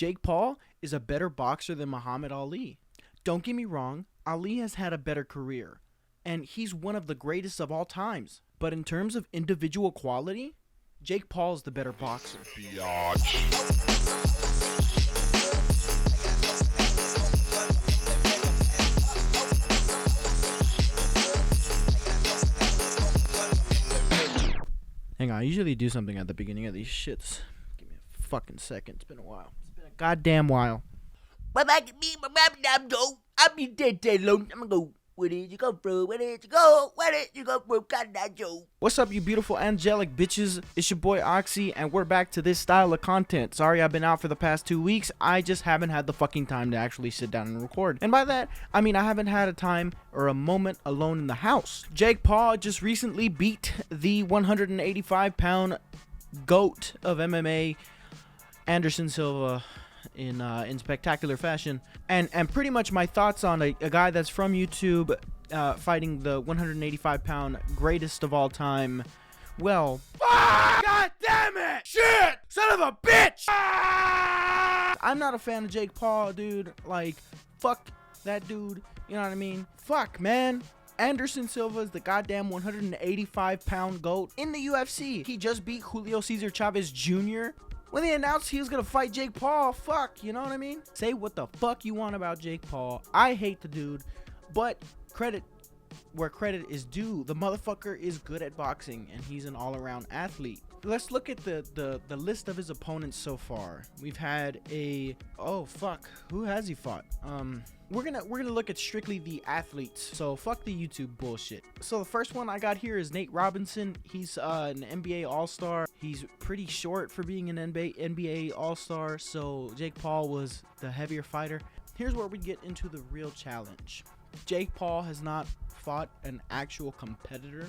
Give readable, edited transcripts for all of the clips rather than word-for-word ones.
Jake Paul is a better boxer than Muhammad Ali. Don't get me wrong, Ali has had a better career, and he's one of the greatest of all times. But in terms of individual quality, Jake Paul is the better boxer. Hang on, I usually do something at the beginning of these shits. Give me a fucking second. It's been a while. It's been a goddamn while. I'm gonna go. Where did you go, bro? Where did you go? Where did you go, bro? What's up, you beautiful angelic bitches? It's your boy Oxy, and we're back to this style of content. Sorry I've been out for the past 2 weeks. I just haven't had the fucking time to actually sit down and record. And by that, I mean I haven't had a time or a moment alone in the house. Jake Paul just recently beat the 185-pound GOAT of MMA, Anderson Silva, in spectacular fashion, and pretty much my thoughts on a guy that's from YouTube fighting the 185-pound greatest of all time. Well, god damn it, shit, son of a bitch. I'm not a fan of Jake Paul, dude. Like, fuck that dude, you know what I mean? Fuck, man. Anderson Silva is the goddamn 185-pound GOAT in the UFC. He just beat Julio Cesar Chavez Jr. When they announced he was going to fight Jake Paul, fuck, you know what I mean? Say what the fuck you want about Jake Paul. I hate the dude, but credit where credit is due. The motherfucker is good at boxing, and he's an all-around athlete. Let's look at the list of his opponents so far. We've had who has he fought? We're gonna look at strictly the athletes. So fuck the YouTube bullshit. So the first one I got here is Nate Robinson. He's an NBA All-Star. He's pretty short for being an NBA All-Star. So Jake Paul was the heavier fighter. Here's where we get into the real challenge. Jake Paul has not fought an actual competitor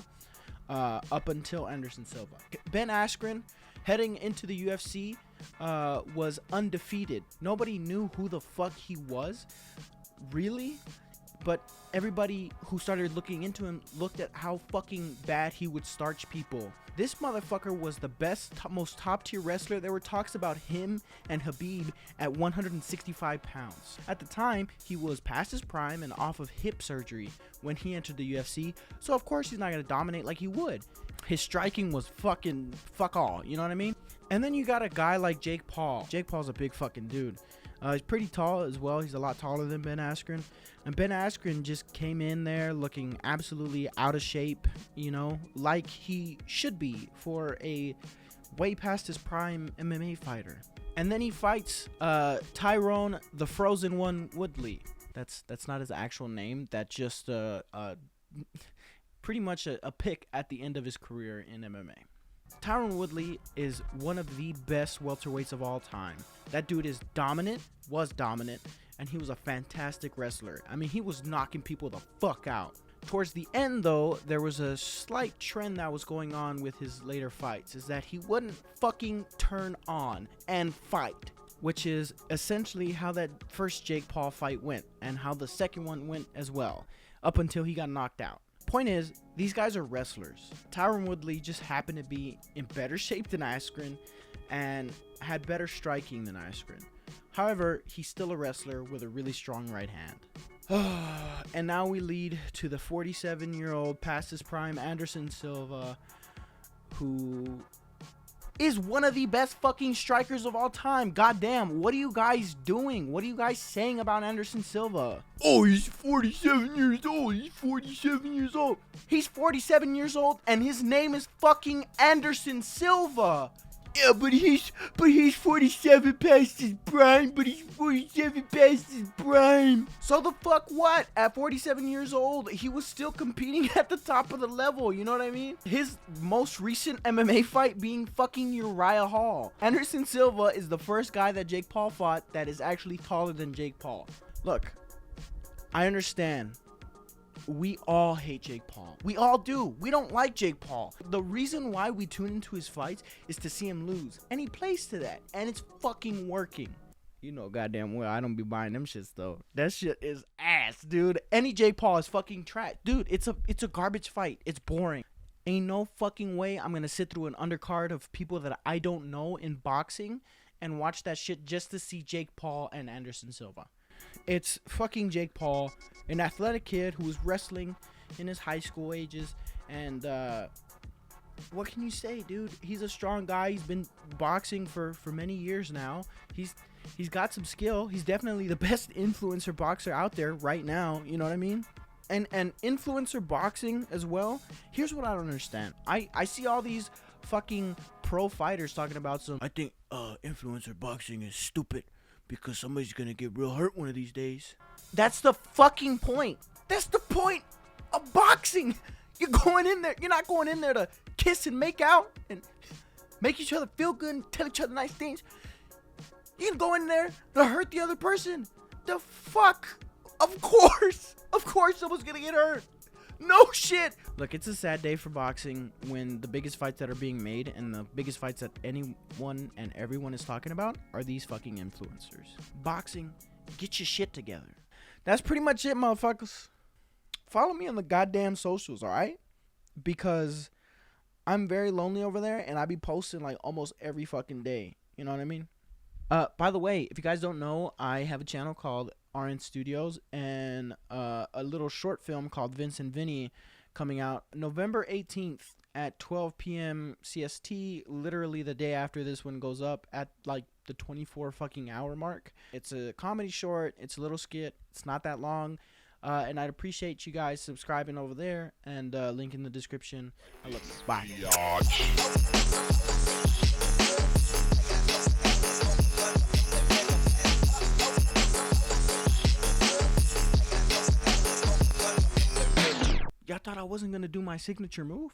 up until Anderson Silva. Ben Askren, heading into the UFC, was undefeated. Nobody knew who the fuck he was, really, but everybody who started looking into him looked at how fucking bad he would starch people. This motherfucker was the best, most top-tier wrestler. There were talks about him and Khabib at 165 pounds. At the time, he was past his prime and off of hip surgery when he entered the UFC, so of course he's not going to dominate like he would. His striking was fucking fuck all, you know what I mean? And then you got a guy like Jake Paul. Jake Paul's a big fucking dude. He's pretty tall as well. He's a lot taller than Ben Askren. And Ben Askren just came in there looking absolutely out of shape, you know, like he should be for a way past his prime MMA fighter. And then he fights Tyrone the Frozen One Woodley. That's not his actual name. That's just pretty much a pick at the end of his career in MMA. Tyron Woodley is one of the best welterweights of all time. That dude is was dominant, and he was a fantastic wrestler. I mean, he was knocking people the fuck out. Towards the end, though, there was a slight trend that was going on with his later fights, is that he wouldn't fucking turn on and fight, which is essentially how that first Jake Paul fight went, and how the second one went as well, up until he got knocked out. Point is, these guys are wrestlers. Tyron Woodley just happened to be in better shape than Askren and had better striking than Askren. However, he's still a wrestler with a really strong right hand. And now we lead to the 47-year-old past his prime Anderson Silva, who is one of the best fucking strikers of all time. Goddamn, what are you guys doing? What are you guys saying about Anderson Silva? Oh, he's 47 years old. He's 47 years old. He's 47 years old, and his name is fucking Anderson Silva. Yeah, but he's 47 past his prime. But he's 47 past his prime. So the fuck what? At 47 years old, he was still competing at the top of the level. You know what I mean? His most recent MMA fight being fucking Uriah Hall. Anderson Silva is the first guy that Jake Paul fought that is actually taller than Jake Paul. Look, I understand. We all hate Jake Paul. We all do. We don't like Jake Paul. The reason why we tune into his fights is to see him lose. And he plays to that. And it's fucking working. You know goddamn well I don't be buying them shits though. That shit is ass, dude. Any Jake Paul is fucking trash. Dude, it's a garbage fight. It's boring. Ain't no fucking way I'm gonna sit through an undercard of people that I don't know in boxing and watch that shit just to see Jake Paul and Anderson Silva. It's fucking Jake Paul, an athletic kid who was wrestling in his high school ages, and what can you say, dude? He's a strong guy. He's been boxing for many years now. He's got some skill. He's definitely the best influencer boxer out there right now. You know what I mean? And influencer boxing as well. Here's what I don't understand. I see all these fucking pro fighters talking about some. I think influencer boxing is stupid because somebody's gonna get real hurt one of these days. That's the fucking point. That's the point of boxing. You're going in there. You're not going in there to kiss and make out and make each other feel good and tell each other nice things. You can go in there to hurt the other person. The fuck? Of course someone's gonna get hurt. No shit. Look, it's a sad day for boxing when the biggest fights that are being made and the biggest fights that anyone and everyone is talking about are these fucking influencers. Boxing, get your shit together. That's pretty much it, motherfuckers. Follow me on the goddamn socials, alright? Because I'm very lonely over there and I be posting like almost every fucking day. You know what I mean? By the way, if you guys don't know, I have a channel called RN Studios and a little short film called Vince and Vinny coming out November 18th at 12 p.m. CST, literally the day after this one goes up at like the 24 fucking hour mark. It's a comedy short. It's a little skit. It's not that long. And I'd appreciate you guys subscribing over there and link in the description. I love you. Bye. Y'all thought I wasn't gonna do my signature move?